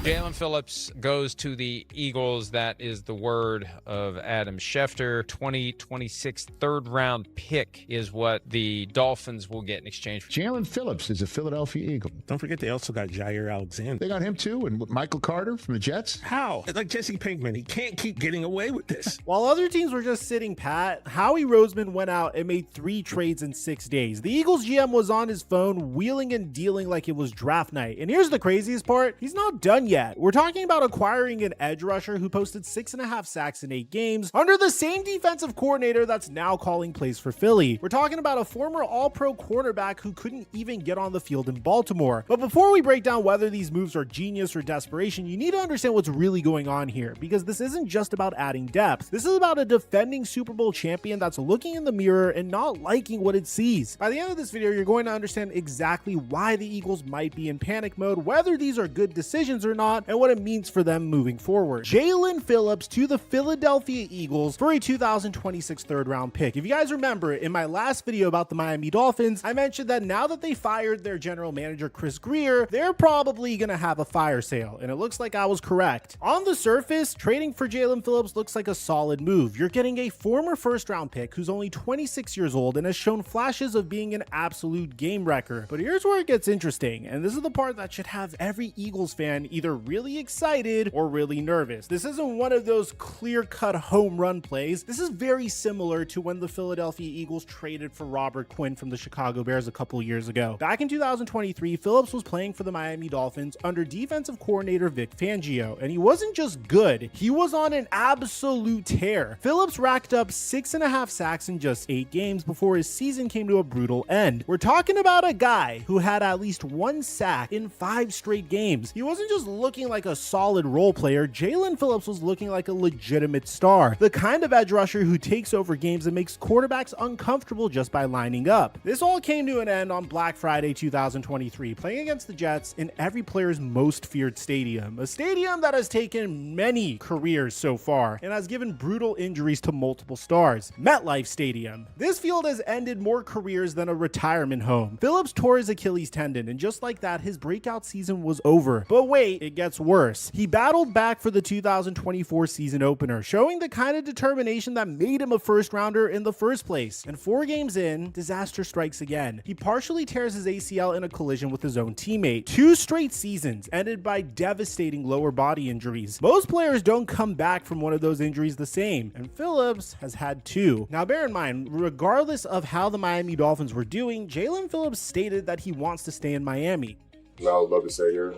Jalen Phillips goes to the Eagles. That is the word of Adam Schefter. 2026 third-round pick is what the Dolphins will get in exchange. Jalen Phillips is a Philadelphia Eagle. Don't forget they also got Jair Alexander. They got him too, and Michael Carter from the Jets. How? Like Jesse Pinkman, he can't keep getting away with this. While other teams were just sitting pat, Howie Roseman went out and made 3 trades in 6 days. The Eagles GM was on his phone wheeling and dealing like it was draft night. And here's the craziest part, he's not done yet. We're talking about acquiring an edge rusher who posted 6.5 sacks in 8 games under the same defensive coordinator that's now calling plays for Philly. We're talking about a former all-pro cornerback who couldn't even get on the field in Baltimore. But before we break down whether these moves are genius or desperation, you need to understand what's really going on here, because this isn't just about adding depth. This is about a defending Super Bowl champion that's looking in the mirror and not liking what it sees. By the end of this video, you're going to understand exactly why the Eagles might be in panic mode, whether these are good decisions or not, and what it means for them moving forward. Jalen Phillips to the Philadelphia Eagles for a 2026 third-round pick. If you guys remember, in my last video about the Miami Dolphins, I mentioned that now that they fired their general manager, Chris Grier, they're probably going to have a fire sale, and it looks like I was correct. On the surface, trading for Jalen Phillips looks like a solid move. You're getting a former first-round pick who's only 26 years old and has shown flashes of being an absolute game wrecker. But here's where it gets interesting, and this is the part that should have every Eagles fan either really excited or really nervous. This isn't one of those clear-cut home run plays. This is very similar to when the Philadelphia Eagles traded for Robert Quinn from the Chicago Bears a couple years ago. Back in 2023, Phillips was playing for the Miami Dolphins under defensive coordinator Vic Fangio, and he wasn't just good, he was on an absolute tear. Phillips racked up 6.5 sacks in just 8 games before his season came to a brutal end. We're talking about a guy who had at least 1 sack in 5 straight games. He wasn't just looking like a solid role player, Jalen Phillips was looking like a legitimate star, the kind of edge rusher who takes over games and makes quarterbacks uncomfortable just by lining up. This all came to an end on Black Friday 2023, playing against the Jets in every player's most feared stadium, a stadium that has taken many careers so far and has given brutal injuries to multiple stars, MetLife Stadium. This field has ended more careers than a retirement home. Phillips tore his Achilles tendon, and just like that, his breakout season was over. But wait, it gets worse. He battled back for the 2024 season opener, showing the kind of determination that made him a first rounder in the first place. And 4 games in, disaster strikes again. He partially tears his ACL in a collision with his own teammate. 2 straight seasons ended by devastating lower body injuries. Most players don't come back from one of those injuries the same, and Phillips has had 2. Now bear in mind, regardless of how the Miami Dolphins were doing, Jalen Phillips stated that he wants to stay in Miami. I would love to stay here.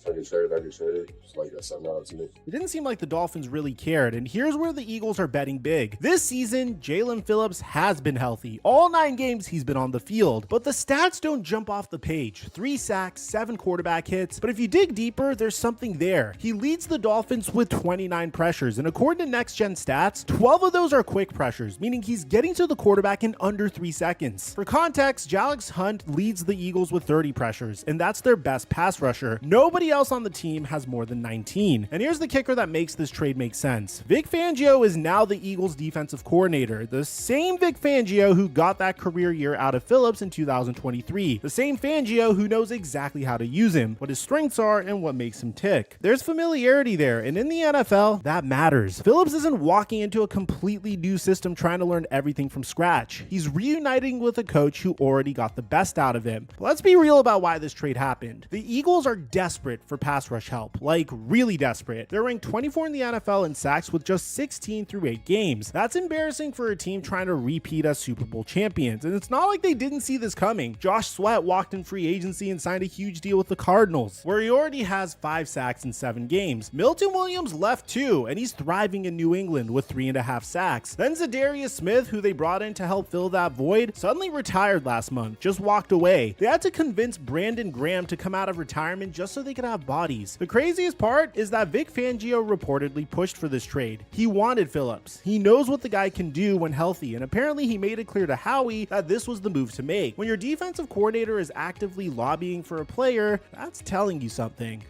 I get traded. It's like that's something else to me. It didn't seem like the Dolphins really cared, and here's where the Eagles are betting big. This season, Jalen Phillips has been healthy. All 9 games he's been on the field, but the stats don't jump off the page. 3 sacks, 7 quarterback hits, but if you dig deeper, there's something there. He leads the Dolphins with 29 pressures, and according to Next Gen Stats, 12 of those are quick pressures, meaning he's getting to the quarterback in under 3 seconds. For context, Jalix Hunt leads the Eagles with 30 pressures, and that's their best pass rusher. Nobody else on the team has more than 19. And here's the kicker that makes this trade make sense. Vic Fangio is now the Eagles defensive coordinator, the same Vic Fangio who got that career year out of Phillips in 2023, the same Fangio who knows exactly how to use him, what his strengths are, and what makes him tick. There's familiarity there, and in the NFL, that matters. Phillips isn't walking into a completely new system trying to learn everything from scratch. He's reuniting with a coach who already got the best out of him. But let's be real about why this trade happened. The Eagles are desperate for pass rush help, like really desperate. They're ranked 24 in the NFL in sacks with just 16 through 8 games. That's embarrassing for a team trying to repeat as Super Bowl champions, and it's not like they didn't see this coming. Josh Sweat walked in free agency and signed a huge deal with the Cardinals, where he already has 5 sacks in 7 games. Milton Williams left too, and he's thriving in New England with 3.5 sacks. Then Zadarius Smith, who they brought in to help fill that void, suddenly retired last month, just walked away. They had to convince Brandon Graham to come out of retirement just so they could have bodies. The craziest part is that Vic Fangio reportedly pushed for this trade. He wanted Phillips. He knows what the guy can do when healthy, and apparently he made it clear to Howie that this was the move to make. When your defensive coordinator is actively lobbying for a player, that's telling you something.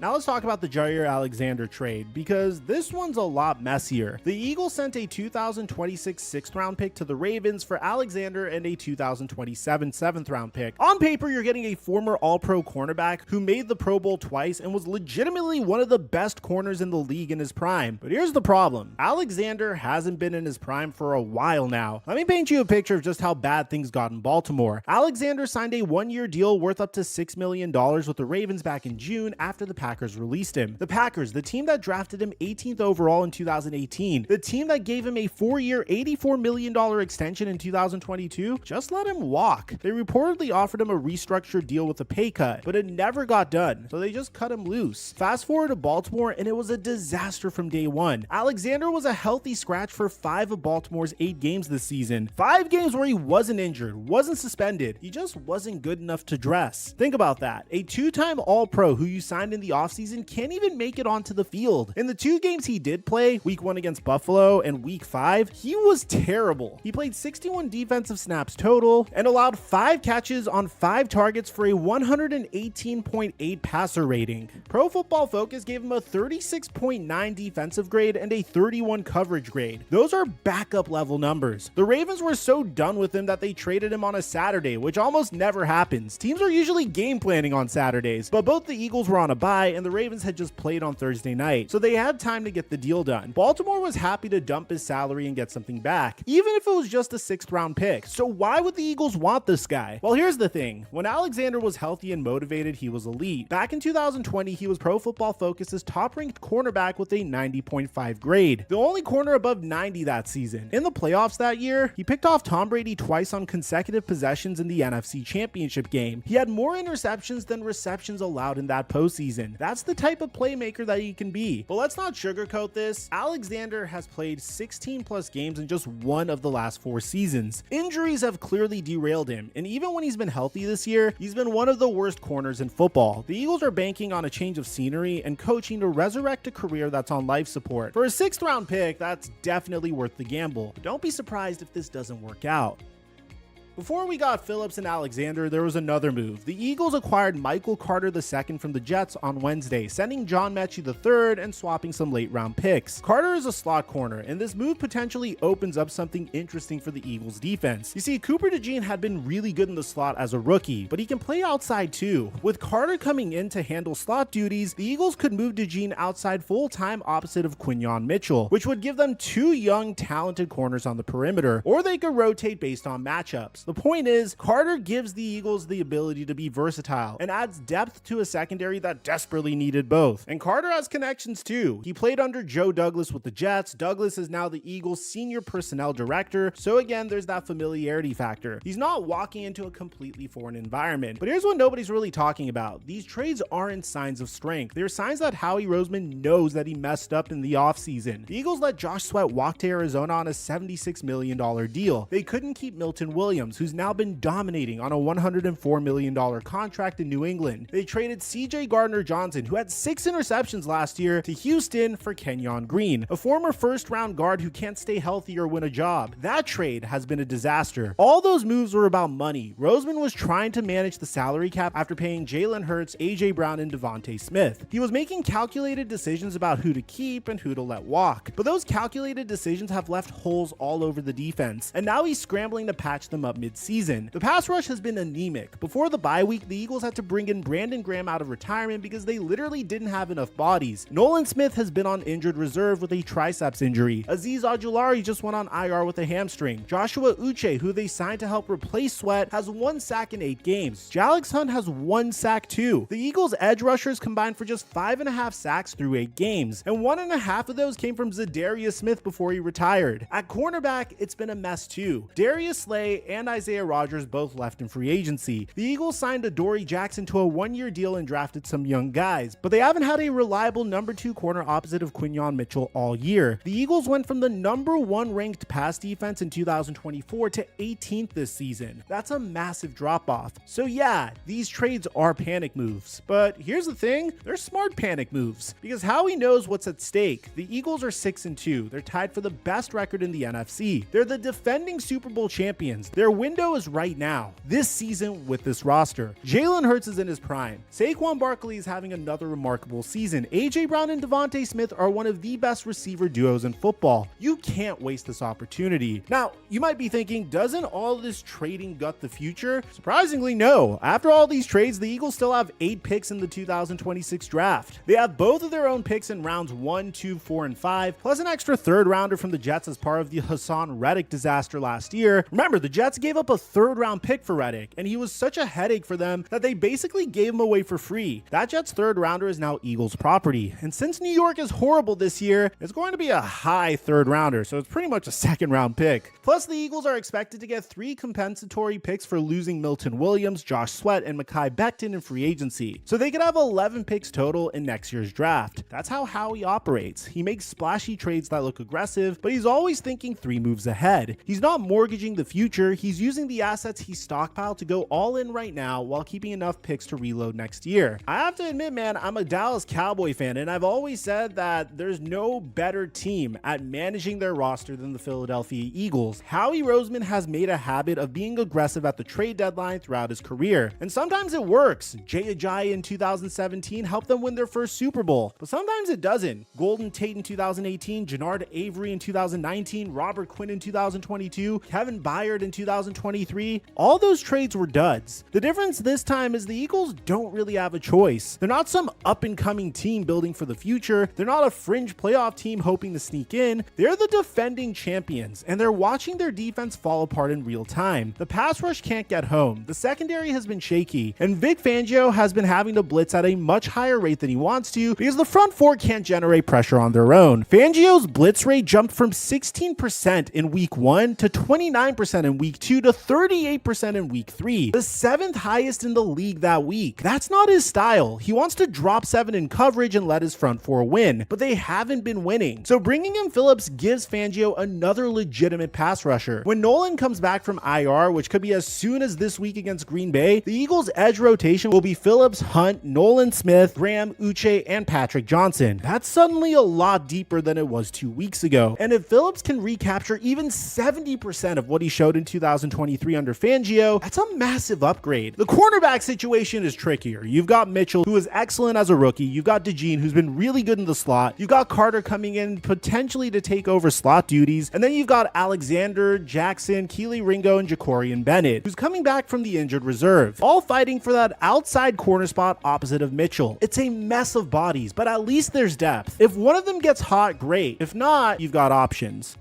Now let's talk about the Jair Alexander trade, because this one's a lot messier. The Eagles sent a 2026 6th round pick to the Ravens for Alexander and a 2027 7th round pick. On paper, you're getting a former All-Pro cornerback who made the Pro Bowl twice and was legitimately one of the best corners in the league in his prime. But here's the problem. Alexander hasn't been in his prime for a while now. Let me paint you a picture of just how bad things got in Baltimore. Alexander signed a one-year deal worth up to $6 million with the Ravens back in June after the Packers released him. The Packers, the team that drafted him 18th overall in 2018, the team that gave him a 4-year, $84 million extension in 2022, just let him walk. They reportedly offered him a restructured deal with a pay cut, but it never got done, so they just cut him loose. Fast forward to Baltimore, and it was a disaster from day one. Alexander was a healthy scratch for 5 of Baltimore's 8 games this season. 5 games where he wasn't injured, wasn't suspended. He just wasn't good enough to dress. Think about that. A 2-time All-Pro who you signed in the offseason can't even make it onto the field. In the 2 games he did play, week 1 against Buffalo and week 5, he was terrible. He played 61 defensive snaps total and allowed 5 catches on 5 targets for a 118.8 passer rating. Pro Football Focus gave him a 36.9 defensive grade and a 31 coverage grade. Those are backup level numbers. The Ravens were so done with him that they traded him on a Saturday, which almost never happens. Teams are usually game planning on Saturdays, but both the Eagles were on a bye and the Ravens had just played on Thursday night, so they had time to get the deal done. Baltimore was happy to dump his salary and get something back, even if it was just a 6th round pick. So why would the Eagles want this guy? Well, here's the thing. When Alexander was healthy and motivated, he was elite. Back in 2020, he was Pro Football Focus's top-ranked cornerback with a 90.5 grade, the only corner above 90 that season. In the playoffs that year, he picked off Tom Brady twice on consecutive possessions in the NFC Championship game. He had more interceptions than receptions allowed in that postseason. That's the type of playmaker that he can be. But let's not sugarcoat this. Alexander has played 16 plus games in just one of the last 4 seasons. Injuries have clearly derailed him, and even when he's been healthy this year, he's been one of the worst corners in football. The Eagles are banking on a change of scenery and coaching to resurrect a career that's on life support. For a 6th round pick, that's definitely worth the gamble. But don't be surprised if this doesn't work out. Before we got Phillips and Alexander, there was another move. The Eagles acquired Michael Carter II from the Jets on Wednesday, sending John Mechie III and swapping some late-round picks. Carter is a slot corner, and this move potentially opens up something interesting for the Eagles' defense. You see, Cooper DeJean had been really good in the slot as a rookie, but he can play outside too. With Carter coming in to handle slot duties, the Eagles could move DeJean outside full-time opposite of Quinyon Mitchell, which would give them 2 young, talented corners on the perimeter, or they could rotate based on matchups. The point is, Carter gives the Eagles the ability to be versatile and adds depth to a secondary that desperately needed both. And Carter has connections too. He played under Joe Douglas with the Jets. Douglas is now the Eagles' senior personnel director, so again, there's that familiarity factor. He's not walking into a completely foreign environment. But here's what nobody's really talking about. These trades aren't signs of strength. They're signs that Howie Roseman knows that he messed up in the offseason. The Eagles let Josh Sweat walk to Arizona on a $76 million deal. They couldn't keep Milton Williams, who's now been dominating on a $104 million contract in New England. They traded CJ Gardner-Johnson, who had 6 interceptions last year, to Houston for Kenyon Green, a former first-round guard who can't stay healthy or win a job. That trade has been a disaster. All those moves were about money. Roseman was trying to manage the salary cap after paying Jalen Hurts, AJ Brown, and Devontae Smith. He was making calculated decisions about who to keep and who to let walk, but those calculated decisions have left holes all over the defense, and now he's scrambling to patch them up mid-season. The pass rush has been anemic. Before the bye week, the Eagles had to bring in Brandon Graham out of retirement because they literally didn't have enough bodies. Nolan Smith has been on injured reserve with a triceps injury. Azeez Ojulari just went on IR with a hamstring. Joshua Uche, who they signed to help replace Sweat, has 1 sack in 8 games. Jalex Hunt has 1 sack too. The Eagles' edge rushers combined for just 5.5 sacks through 8 games, and 1.5 of those came from Zadarius Smith before he retired. At cornerback, it's been a mess too. Darius Slay and Isaiah Rodgers both left in free agency. The Eagles signed Adoree Jackson to a 1-year deal and drafted some young guys, but they haven't had a reliable number 2 corner opposite of Quinyon Mitchell all year. The Eagles went from the number 1 ranked pass defense in 2024 to 18th this season. That's a massive drop-off. So yeah, these trades are panic moves, but here's the thing, they're smart panic moves, because Howie knows what's at stake. The Eagles are 6-2. They're tied for the best record in the NFC. They're the defending Super Bowl champions. They're window is right now, this season with this roster. Jalen Hurts is in his prime. Saquon Barkley is having another remarkable season. A.J. Brown and Devontae Smith are one of the best receiver duos in football. You can't waste this opportunity. Now, you might be thinking, doesn't all this trading gut the future? Surprisingly, no. After all these trades, the Eagles still have 8 picks in the 2026 draft. They have both of their own picks in rounds 1, 2, 4, and 5, plus an extra third rounder from the Jets as part of the Hassan Reddick disaster last year. Remember, the Jets gave up a third round pick for Reddick, and he was such a headache for them that they basically gave him away for free. That Jets third rounder is now Eagles property. And since New York is horrible this year, it's going to be a high third rounder, so it's pretty much a second round pick. Plus, the Eagles are expected to get 3 compensatory picks for losing Milton Williams, Josh Sweat, and Mekhi Becton in free agency. So they could have 11 picks total in next year's draft. That's how Howie operates. He makes splashy trades that look aggressive, but he's always thinking 3 moves ahead. He's not mortgaging the future, he's using the assets he's stockpiled to go all in right now while keeping enough picks to reload next year. I have to admit, man, I'm a Dallas Cowboy fan, and I've always said that there's no better team at managing their roster than the Philadelphia Eagles. Howie Roseman has made a habit of being aggressive at the trade deadline throughout his career, and sometimes it works. Jay Ajayi in 2017 helped them win their first Super Bowl, but sometimes it doesn't. Golden Tate in 2018, Jannard Avery in 2019, Robert Quinn in 2022, Kevin Byard in 2023, all those trades were duds. The difference this time is the Eagles don't really have a choice. They're not some up-and-coming team building for the future. They're not a fringe playoff team hoping to sneak in. They're the defending champions, and they're watching their defense fall apart in real time. The pass rush can't get home. The secondary has been shaky, and Vic Fangio has been having to blitz at a much higher rate than he wants to because the front four can't generate pressure on their own. Fangio's blitz rate jumped from 16% in week 1 to 29% in week 2 to 38% in week 3, the 7th highest in the league that week. That's not his style. He wants to drop 7 in coverage and let his front four win, but they haven't been winning. So bringing in Phillips gives Fangio another legitimate pass rusher. When Nolan comes back from IR, which could be as soon as this week against Green Bay, the Eagles' edge rotation will be Phillips, Hunt, Nolan Smith, Graham, Uche, and Patrick Johnson. That's suddenly a lot deeper than it was 2 weeks ago. And if Phillips can recapture even 70% of what he showed in 2023 under Fangio, that's a massive upgrade. The cornerback situation is trickier. You've got Mitchell, who is excellent as a rookie. You've got DeJean, who's been really good in the slot. You've got Carter coming in potentially to take over slot duties. And then you've got Alexander, Jackson, Keely Ringo, and Jacorian Bennett, who's coming back from the injured reserve, all fighting for that outside corner spot opposite of Mitchell. It's a mess of bodies, but at least there's depth. If one of them gets hot, great. If not, you've got options.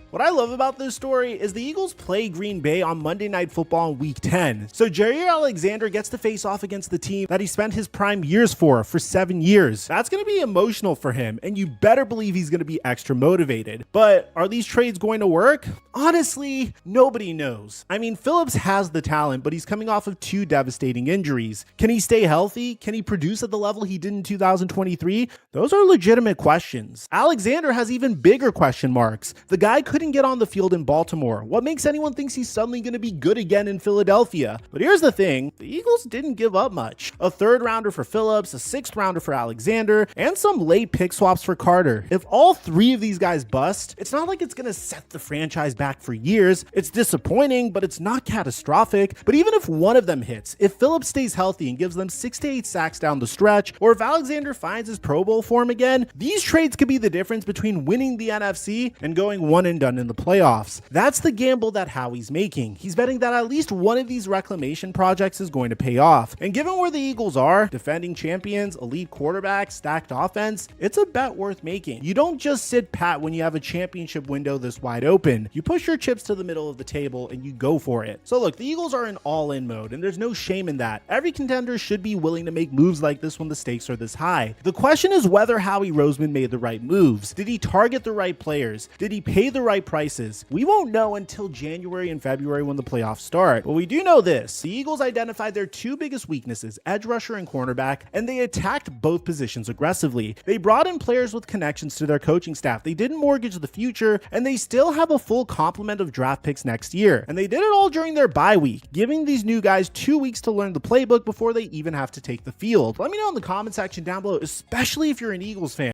What I love about this story is the Eagles play Green Bay on Monday Night Football in Week 10. So Jair Alexander gets to face off against the team that he spent his prime years for 7 years. That's going to be emotional for him, and you better believe he's going to be extra motivated. But are these trades going to work? Honestly, nobody knows. I mean, Phillips has the talent, but he's coming off of 2 devastating injuries. Can he stay healthy? Can he produce at the level he did in 2023? Those are legitimate questions. Alexander has even bigger question marks. The guy couldn't get on the field in Baltimore. What makes anyone think he's suddenly going to be good again in Philadelphia? But here's the thing, the Eagles didn't give up much. A 3rd rounder for Phillips, a 6th rounder for Alexander, and some late pick swaps for Carter. If all 3 of these guys bust, it's not like it's going to set the franchise back for years. It's disappointing, but it's not catastrophic. But even if one of them hits, if Phillips stays healthy and gives them 6 to 8 sacks down the stretch, or if Alexander finds his Pro Bowl form again, these trades could be the difference between winning the NFC and going one and done in the playoffs. That's the gamble that Howie's making. He's betting that at least one of these reclamation projects is going to pay off. And given where the Eagles are, defending champions, elite quarterback, stacked offense, it's a bet worth making. You don't just sit pat when you have a championship window this wide open. You push your chips to the middle of the table and you go for it. So look, the Eagles are in all-in mode, and there's no shame in that. Every contender should be willing to make moves like this when the stakes are this high. The question is whether Howie Roseman made the right moves. Did he target the right players? Did he pay the right prices? We won't know until January and February when the playoffs start. But we do know this. The Eagles identified their 2 biggest weaknesses, edge rusher and cornerback, and they attacked both positions aggressively. They brought in players with connections to their coaching staff. They didn't mortgage the future, and they still have a full complement of draft picks next year. And they did it all during their bye week, giving these new guys 2 weeks to learn the playbook before they even have to take the field. Let me know in the comment section down below, especially if you're an Eagles fan.